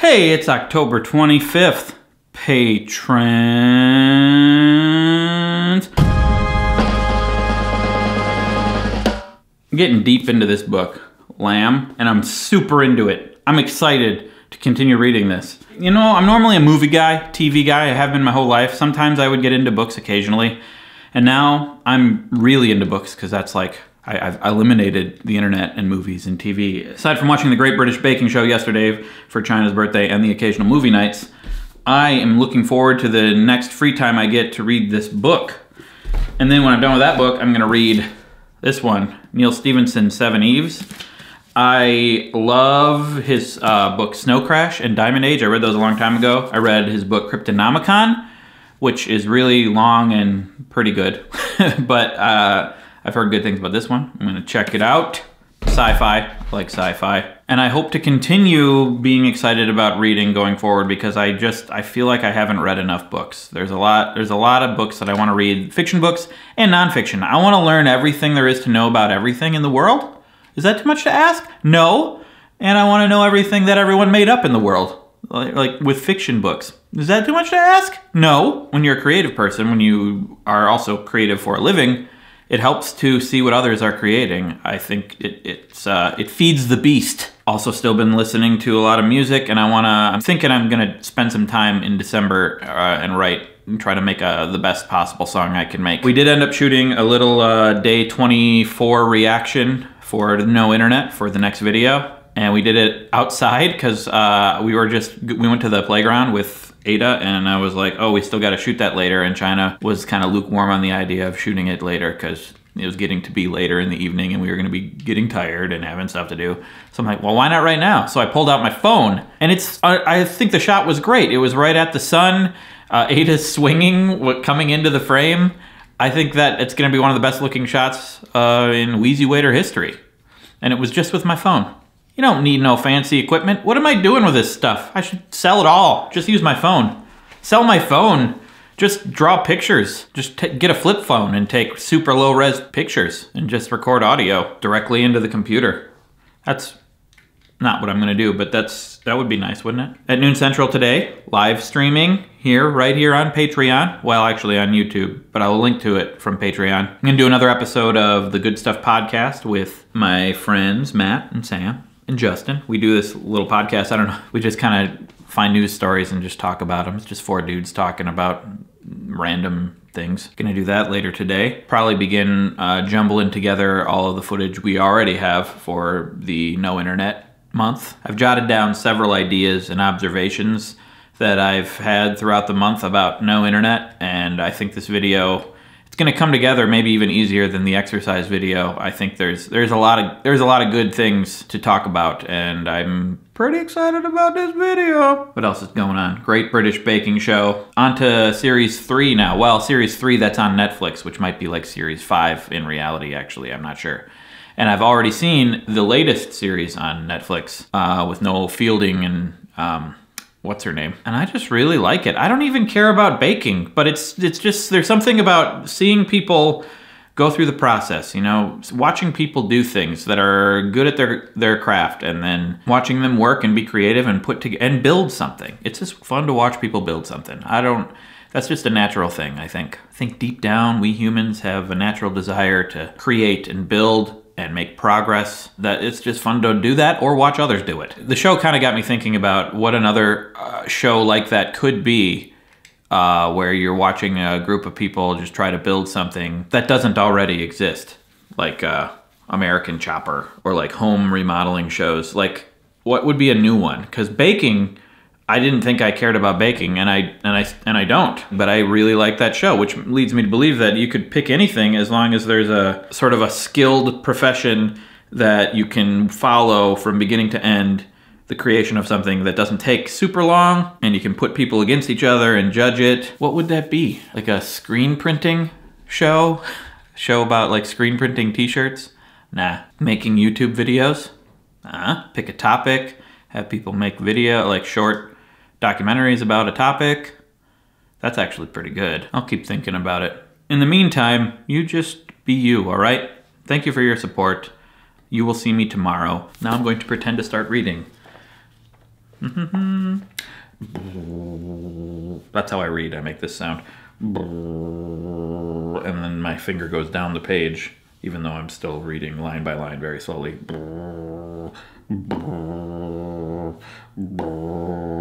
Hey, it's October 25th. Patrons. I'm getting deep into this book, Lamb, and I'm super into it. I'm excited to continue reading this. You know, I'm normally a movie guy, TV guy. I have been my whole life. Sometimes I would get into books occasionally. And now I'm really into books because that's like, I've eliminated the internet and movies and TV. Aside from watching the Great British Baking Show yesterday for China's birthday and the occasional movie nights, I am looking forward to the next free time I get to read this book. And then when I'm done with that book, I'm gonna read this one, Neil Stephenson's Seven Eves. I love his book Snow Crash and Diamond Age. I read those a long time ago. I read his book Cryptonomicon, which is really long and pretty good. But I've heard good things about this one. I'm gonna check it out. Sci-fi, I like sci-fi. And I hope to continue being excited about reading going forward because I feel like I haven't read enough books. There's a lot of books that I wanna read, fiction books and nonfiction. I wanna learn everything there is to know about everything in the world. Is that too much to ask? No. And I wanna know everything that everyone made up in the world, like with fiction books. Is that too much to ask? No. When you're a creative person, when you are also creative for a living, it helps to see what others are creating. I think it feeds the beast. Also still been listening to a lot of music and I'm thinking I'm gonna spend some time in December and write and try to make the best possible song I can make. We did end up shooting a little day 24 reaction for No Internet for the next video. And we did it outside because we went to the playground with Ada and I was like, oh, we still got to shoot that later. And China was kind of lukewarm on the idea of shooting it later because it was getting to be later in the evening and we were going to be getting tired and having stuff to do. So I'm like, well, why not right now? So I pulled out my phone and I think the shot was great. It was right at the sun. Ada's swinging, coming into the frame. I think that it's going to be one of the best looking shots in WheezyWader history. And it was just with my phone. You don't need no fancy equipment. What am I doing with this stuff? I should sell it all. Just use my phone. Sell my phone. Just draw pictures. Just get a flip phone and take super low res pictures and just record audio directly into the computer. That's not what I'm gonna do, but that would be nice, wouldn't it? At noon central today, live streaming here, right here on Patreon. Well, actually on YouTube, but I will link to it from Patreon. I'm gonna do another episode of the Good Stuff podcast with my friends, Matt and Sam. And Justin. We do this little podcast, I don't know, we just kind of find news stories and just talk about them. It's just four dudes talking about random things. Gonna do that later today. Probably begin jumbling together all of the footage we already have for the No Internet month. I've jotted down several ideas and observations that I've had throughout the month about No Internet, and I think this video, it's gonna come together maybe even easier than the exercise video. I think there's a lot of good things to talk about and I'm pretty excited about this video. What else is going on? Great British Baking Show. On to series 3 now. Well, series 3 that's on Netflix, which might be like series 5 in reality actually, I'm not sure. And I've already seen the latest series on Netflix with Noel Fielding and what's her name? And I just really like it. I don't even care about baking, but it's just, there's something about seeing people go through the process, you know, watching people do things that are good at their craft and then watching them work and be creative and and build something. It's just fun to watch people build something. That's just a natural thing, I think. I think deep down, we humans have a natural desire to create and build and make progress, that it's just fun to do that or watch others do it. The show kind of got me thinking about what another show like that could be, where you're watching a group of people just try to build something that doesn't already exist, like American Chopper or like home remodeling shows. Like, what would be a new one? Because baking, I didn't think I cared about baking, and I don't. But I really like that show, which leads me to believe that you could pick anything as long as there's a sort of a skilled profession that you can follow from beginning to end, the creation of something that doesn't take super long, and you can put people against each other and judge it. What would that be? Like a screen printing show? Show about like screen printing t-shirts? Nah. Making YouTube videos? Pick a topic, have people make video, like short documentaries about a topic. That's actually pretty good. I'll keep thinking about it. In the meantime, you just be you, all right? Thank you for your support. You will see me tomorrow. Now I'm going to pretend to start reading. That's how I read. I make this sound. And then my finger goes down the page, even though I'm still reading line by line very slowly.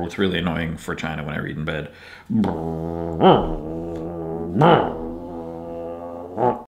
It's really annoying for China when I read in bed.